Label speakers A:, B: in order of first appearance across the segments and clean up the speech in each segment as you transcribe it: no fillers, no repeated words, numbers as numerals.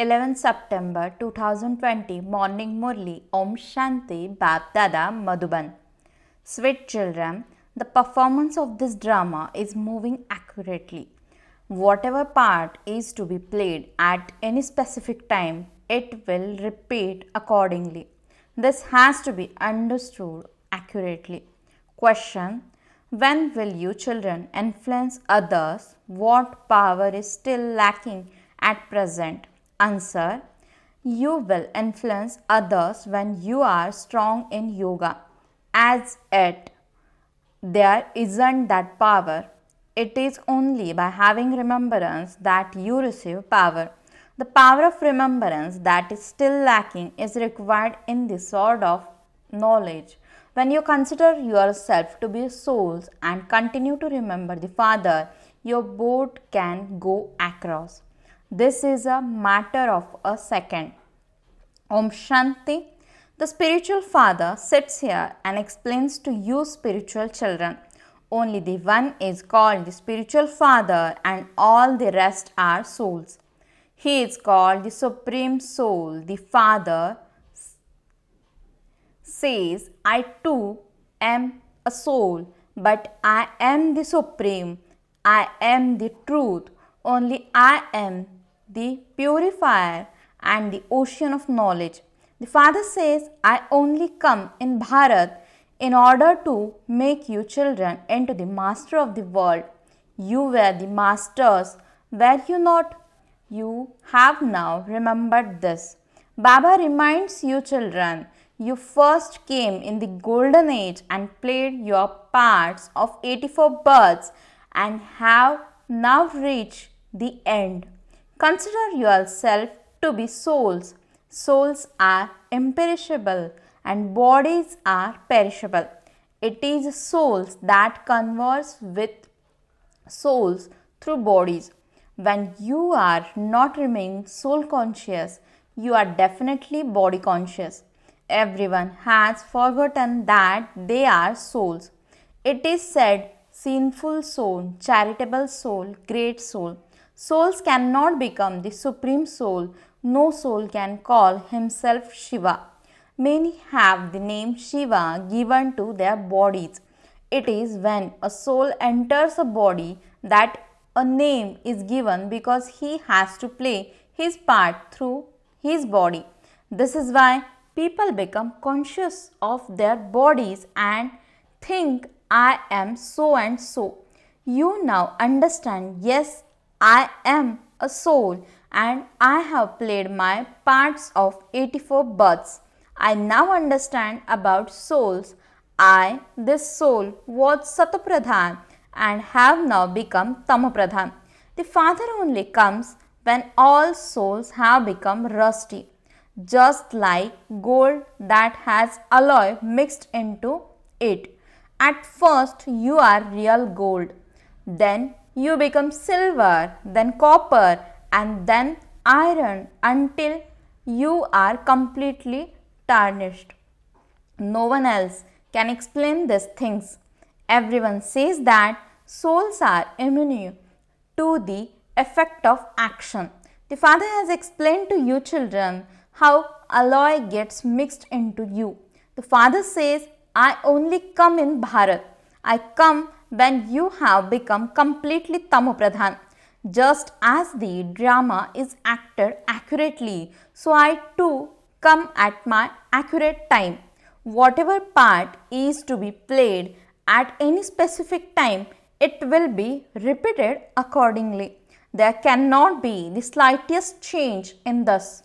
A: 11 September 2020 Morning Murli Om Shanti Bap Dada Madhuban. Sweet children, the performance of this drama is moving accurately. Whatever part is to be played at any specific time, it will repeat accordingly. This has to be understood accurately. Question: when will you children influence others? What power is still lacking at present? Answer: you will influence others when you are strong in yoga. As yet, there isn't that power. It is only by having remembrance that you receive power. The power of remembrance that is still lacking is required in the sword of knowledge. When you consider yourself to be souls and continue to remember the Father, your boat can go across. This is a matter of a second. Om Shanti. The spiritual father sits here and explains to you spiritual children. Only the one is called the spiritual father and all the rest are souls. He is called the supreme soul. The father says, I too am a soul, but I am the supreme. I am the truth. Only I am the purifier and the ocean of knowledge. The Father says, I only come in Bharat in order to make you children into the master of the world. You were the masters, were you not? You have now remembered this. Baba reminds you children, you first came in the golden age and played your parts of 84 births and have now reached the end. Consider yourself to be souls. Souls are imperishable and bodies are perishable. It is souls that converse with souls through bodies. When you are not remaining soul conscious, you are definitely body conscious. Everyone has forgotten that they are souls. It is said, sinful soul, charitable soul, great soul. Souls cannot become the supreme soul. No soul can call himself Shiva. Many have the name Shiva given to their bodies. It is when a soul enters a body that a name is given because he has to play his part through his body. This is why people become conscious of their bodies and think, I am so and so. You now understand, yes, I am a soul and I have played my parts of 84 births. I now understand about souls. I, this soul, was Satopradhan and have now become Tamopradhan. The Father only comes when all souls have become rusty, just like gold that has alloy mixed into it. At first, you are real gold. Then you become silver, then copper, and then iron until you are completely tarnished. No one else can explain these things. Everyone says that souls are immune to the effect of action. The Father has explained to you children how alloy gets mixed into you. The Father says, I only come in Bharat. I come when you have become completely Tamopradhan. Just as the drama is acted accurately, so I too come at my accurate time. Whatever part is to be played at any specific time, it will be repeated accordingly. There cannot be the slightest change in this.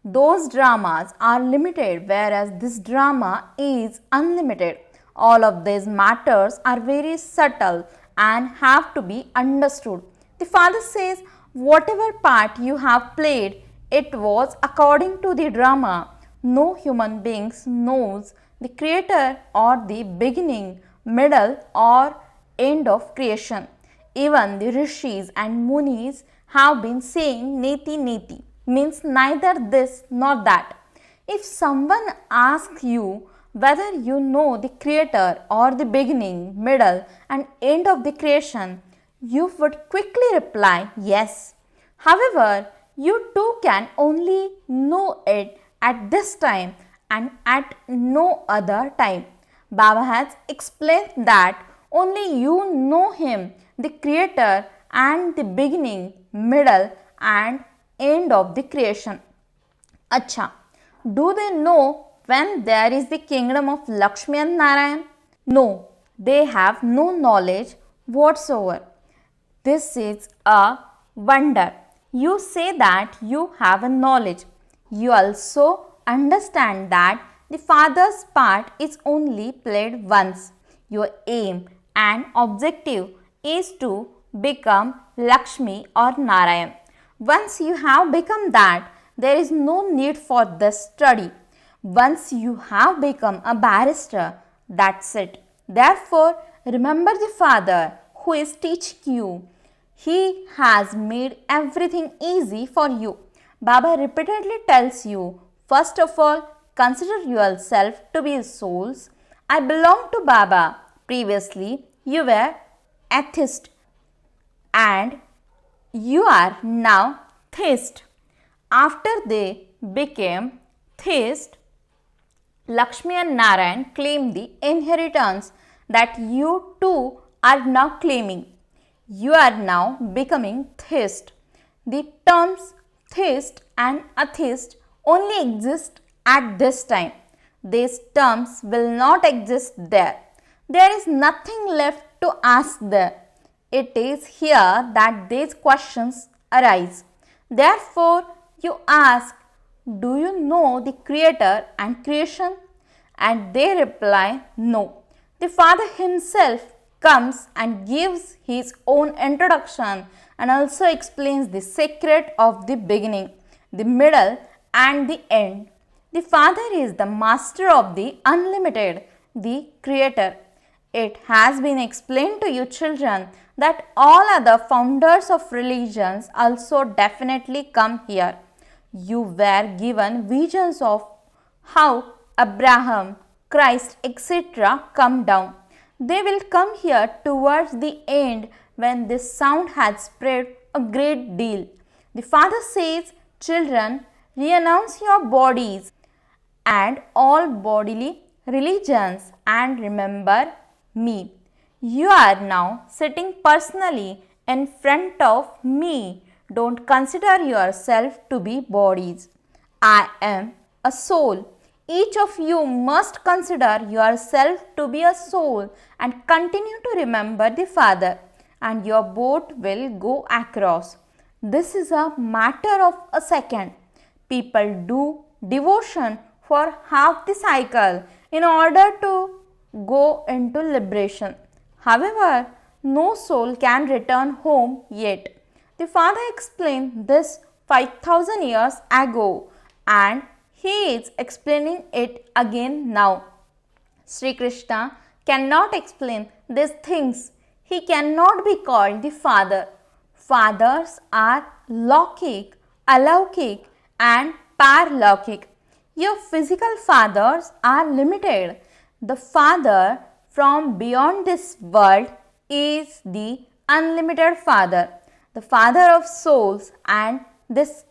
A: Those dramas are limited, whereas this drama is unlimited. All of these matters are very subtle and have to be understood. The Father says, whatever part you have played, it was according to the drama. No human being knows the creator or the beginning, middle or end of creation. Even the rishis and munis have been saying neti neti, means neither this nor that. If someone asks you whether you know the creator or the beginning, middle and end of the creation, you would quickly reply yes. However, You too can only know it at this time and at no other time. Baba has explained that only you know Him, the Creator and the beginning, middle and end of the creation. Acha, do they know when there is the kingdom of Lakshmi and Narayan? No, they have no knowledge whatsoever. This is a wonder. You say that you have a knowledge. You also understand that the Father's part is only played once. Your aim and objective is to become Lakshmi or Narayan. Once you have become that, there is no need for this study. Once you have become a barrister, that's it. Therefore, remember the Father who is teaching you. He has made everything easy for you. Baba repeatedly tells you, first of all, consider yourself to be souls. I belong to Baba. Previously, you were atheist and you are now theist. After they became theist, Lakshmi and Narayan claim the inheritance that you too are now claiming. You are now becoming theist. The terms theist and atheist only exist at this time. These terms will not exist there. There is nothing left to ask there. It is here that these questions arise. Therefore, you ask, do you know the Creator and creation? And they reply, no. The Father Himself comes and gives His own introduction and also explains the secret of the beginning, the middle and the end. The Father is the master of the unlimited, the Creator. It has been explained to you children that all other founders of religions also definitely come here. You were given visions of how Abraham, Christ, etc. come down. They will come here towards the end when this sound has spread a great deal. The Father says, children, renounce your bodies and all bodily religions and remember me. You are now sitting personally in front of me. Don't consider yourself to be bodies. I am a soul. Each of you must consider yourself to be a soul and continue to remember the Father, and your boat will go across. This is a matter of a second. People do devotion for half the cycle in order to go into liberation. However, no soul can return home yet. The Father explained this 5000 years ago and He is explaining it again now. Sri Krishna cannot explain these things. He cannot be called the Father. Fathers are Laukik, Alaukik and Paralaukik. Your physical fathers are limited. The Father from beyond this world is the unlimited Father, the Father of souls, and this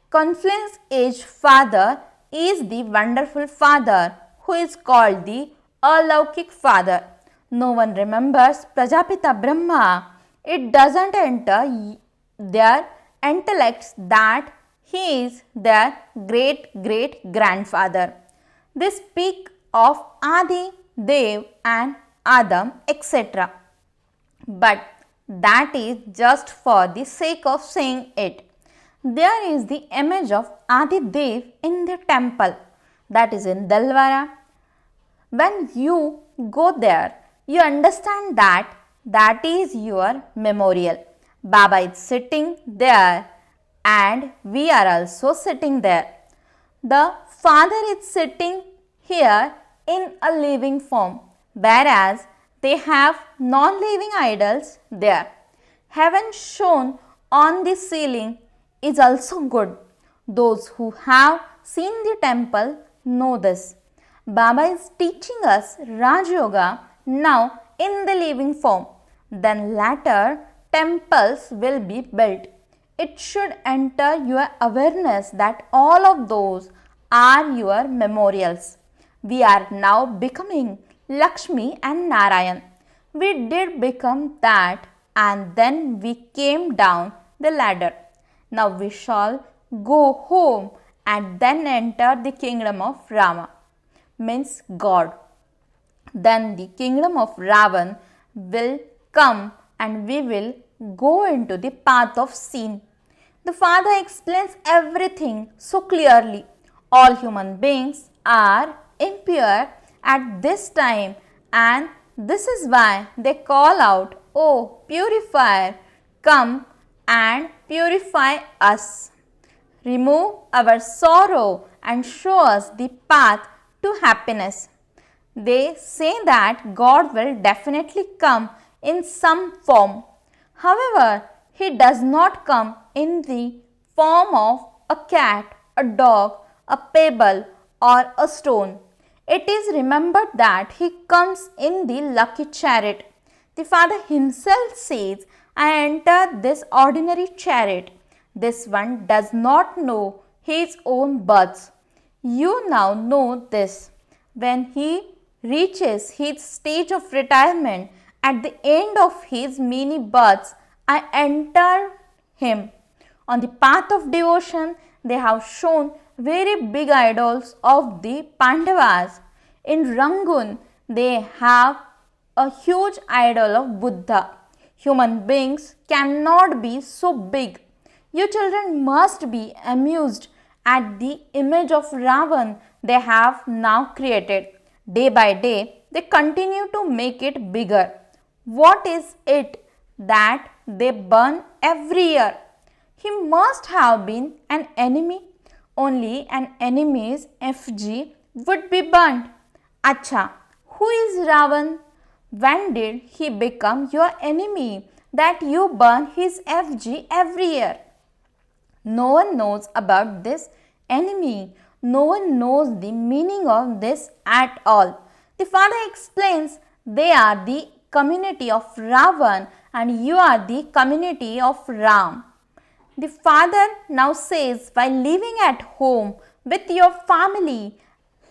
A: Confluence Age Father is the wonderful Father who is called the Alaukik Father. No one remembers Prajapita Brahma. It doesn't enter their intellects that he is their great grandfather. They speak of Adi, Dev and Adam, etc. But that is just for the sake of saying it. There is the image of Adi Dev in the temple, that is in Dalwara. When you go there, you understand that that is your memorial. Baba is sitting there and we are also sitting there. The Father is sitting here in a living form, whereas they have non-living idols there. Heaven shown on the ceiling is also good. Those who have seen the temple know this. Baba is teaching us Raj Yoga now in the living form. Then later temples will be built. It should enter your awareness that all of those are your memorials. We are now becoming Lakshmi and Narayan. We did become that and then we came down the ladder. Now we shall go home and then enter the kingdom of Rama, means God. Then the kingdom of Ravan will come and we will go into the path of sin. The Father explains everything so clearly. All human beings are impure at this time, and this is why they call out, "O purifier, come and purify us. Remove our sorrow and show us the path to happiness." They say that God will definitely come in some form. However, He does not come in the form of a cat, a dog, a pebble, or a stone. It is remembered that He comes in the lucky chariot. The Father Himself says, "I enter this ordinary chariot. This one does not know his own births. You now know this." When He reaches his stage of retirement at the end of his many births, I enter him. On the path of devotion, they have shown very big idols of the Pandavas. In Rangoon, they have a huge idol of Buddha. Human beings cannot be so big. You children must be amused at the image of Ravan they have now created. Day by day, they continue to make it bigger. What is it that they burn every year? He must have been an enemy. Only an enemy's effigy would be burnt. Acha, who is Ravan? When did he become your enemy that you burn his effigy every year? No one knows about this enemy. No one knows the meaning of this at all. The Father explains, they are the community of Ravan and you are the community of Ram. The Father now says, while living at home with your family,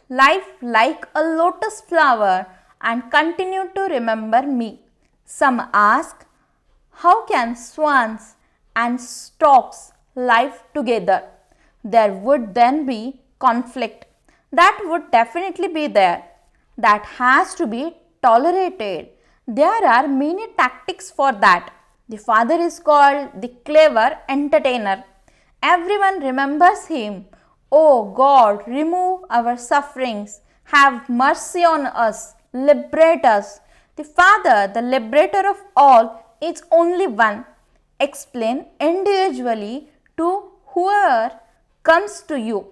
A: life like a lotus flower and continue to remember me. Some ask, how can swans and storks live together? There would then be conflict. That would definitely be there. That has to be tolerated. There are many tactics for that. The Father is called the clever entertainer. Everyone remembers him. Oh God, remove our sufferings. Have mercy on us. Liberate us. The Father, the liberator of all, is only one. Explain individually to whoever comes to you.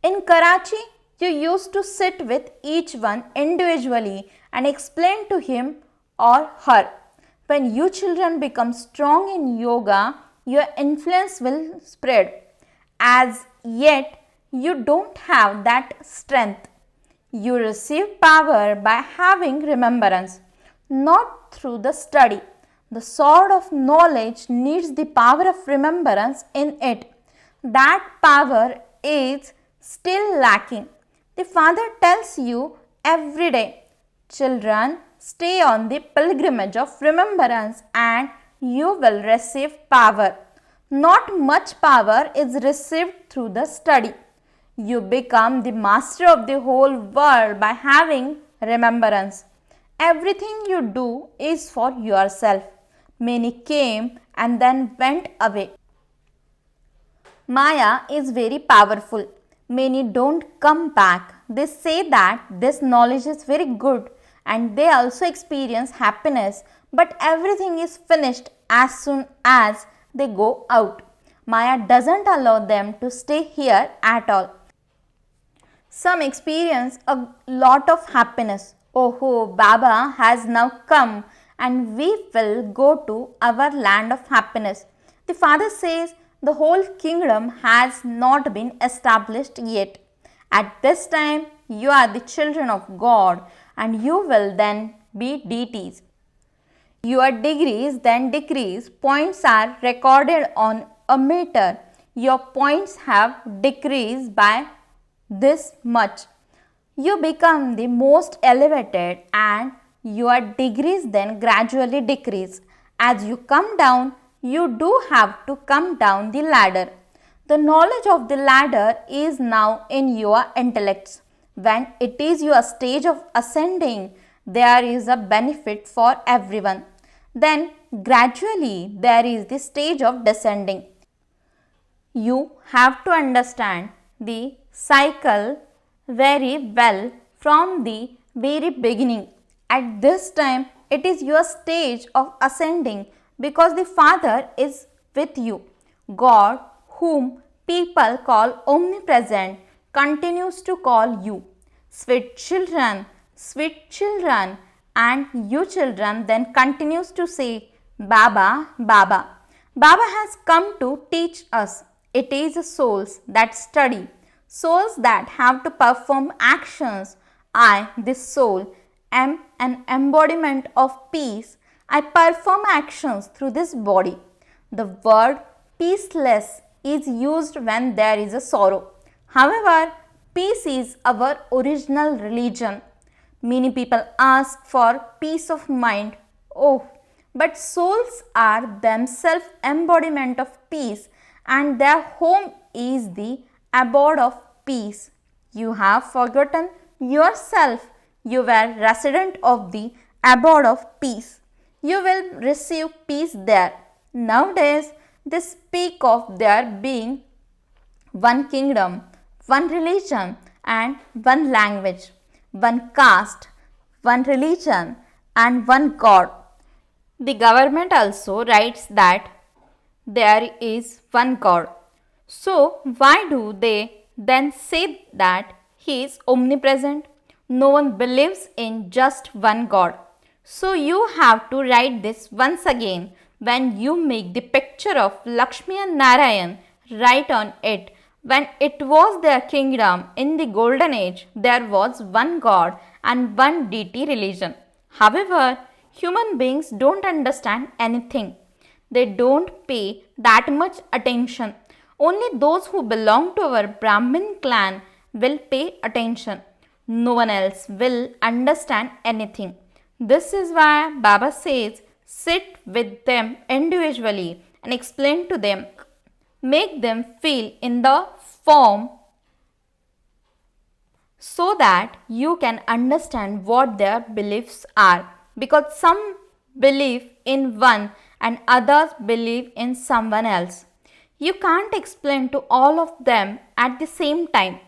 A: In Karachi, you used to sit with each one individually and explain to him or her. When you children become strong in yoga, your influence will spread. As yet, you don't have that strength. You receive power by having remembrance, not through the study. The sword of knowledge needs the power of remembrance in it. That power is still lacking. The Father tells you every day, children, stay on the pilgrimage of remembrance and you will receive power. Not much power is received through the study. You become the master of the whole world by having remembrance. Everything you do is for yourself. Many came and then went away. Maya is very powerful. Many don't come back. They say that this knowledge is very good and they also experience happiness, but everything is finished as soon as they go out. Maya doesn't allow them to stay here at all. Some experience a lot of happiness. Oh, Baba has now come and we will go to our land of happiness. The Father says the whole kingdom has not been established yet. At this time, you are the children of God and you will then be deities. Your degrees then decrease, points are recorded on a meter, your points have decreased by this much. You become the most elevated and your degrees then gradually decrease. As you come down, you do have to come down the ladder. The knowledge of the ladder is now in your intellects. When it is your stage of ascending, there is a benefit for everyone. Then gradually there is the stage of descending. You have to understand the cycle very well from the very beginning. At this time, it is your stage of ascending because the Father is with you. God, whom people call omnipresent, continues to call you. Sweet children, and you children then continues to say, Baba, Baba. Baba has come to teach us. It is souls that study, souls that have to perform actions. I, this soul, am an embodiment of peace. I perform actions through this body. The word peaceless is used when there is a sorrow. However, peace is our original religion. Many people ask for peace of mind. Oh, but souls are themselves embodiment of peace and their home is the abode of peace. You have forgotten yourself. You were resident of the abode of peace. You will receive peace there. Nowadays, they speak of there being one kingdom, one religion and one language, one caste, one religion and one God. The government also writes that there is one God. So, why do they then say that He is omnipresent? No one believes in just one God. So, you have to write this once again. When you make the picture of Lakshmi and Narayan, write on it. When it was their kingdom in the golden age, there was one God and one deity religion. However, human beings don't understand anything. They don't pay that much attention. Only those who belong to our Brahmin clan will pay attention. No one else will understand anything. This is why Baba says, sit with them individually and explain to them. Make them feel in the form so that you can understand what their beliefs are. Because some believe in one and others believe in someone else. You can't explain to all of them at the same time.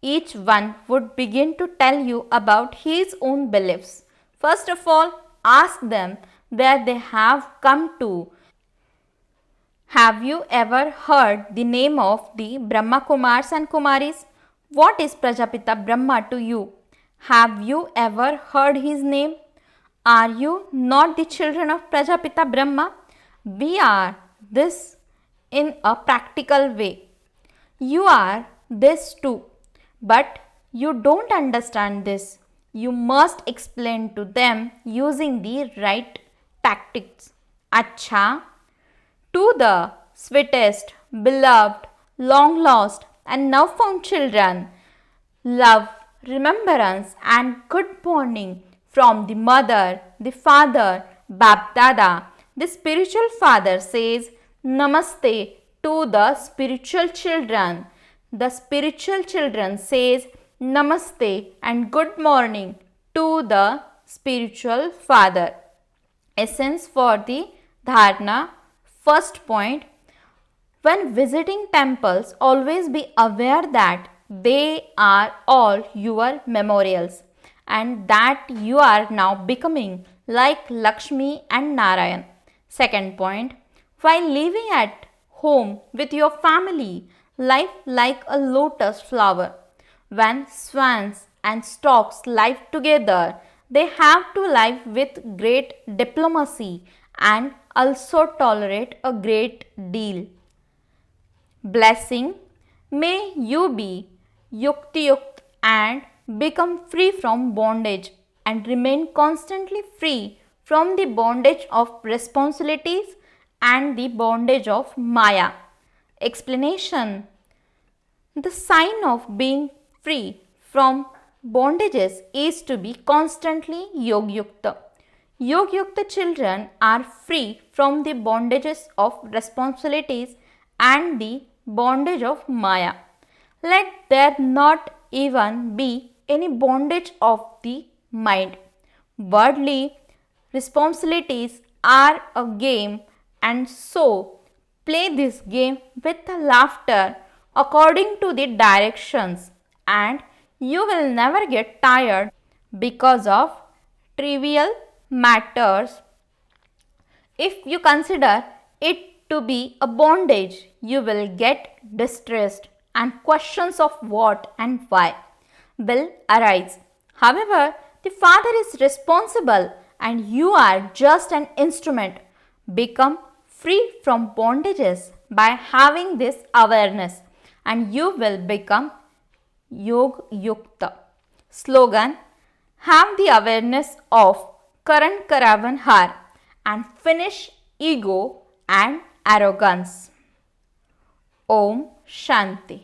A: Each one would begin to tell you about his own beliefs. First of all, ask them where they have come to. Have you ever heard the name of the Brahma Kumars and Kumaris? What is Prajapita Brahma to you? Have you ever heard his name? Are you not the children of Prajapita Brahma? We are this in a practical way. You are this too. But you don't understand this. You must explain to them using the right tactics. Acha, to the sweetest, beloved, long lost, and now found children, love, remembrance, and good morning from the mother, the father, Bap Dada. The spiritual father says Namaste to the spiritual children. The spiritual children says Namaste and good morning to the spiritual father. Essence for the dharana. First point, when visiting temples, always be aware that they are all your memorials and that you are now becoming like Lakshmi and Narayan. Second point, while living at home with your family, live like a lotus flower. When swans and storks live together, they have to live with great diplomacy and also tolerate a great deal. Blessing, may you be yukti-yukt and become free from bondage and remain constantly free from the bondage of responsibilities and the bondage of Maya. Explanation. The sign of being free from bondages is to be constantly Yogyukta. Yogyukta children are free from the bondages of responsibilities and the bondage of Maya. Let there not even be any bondage of the mind. Worldly responsibilities are a game, and so play this game with laughter according to the directions, and you will never get tired because of trivial matters. If you consider it to be a bondage, you will get distressed and questions of what and why will arise. However, the Father is responsible and you are just an instrument. Become free from bondages by having this awareness and you will become Yog Yukta. Slogan: have the awareness of Karan Karavan Har and finish ego and arrogance. Om Shanti.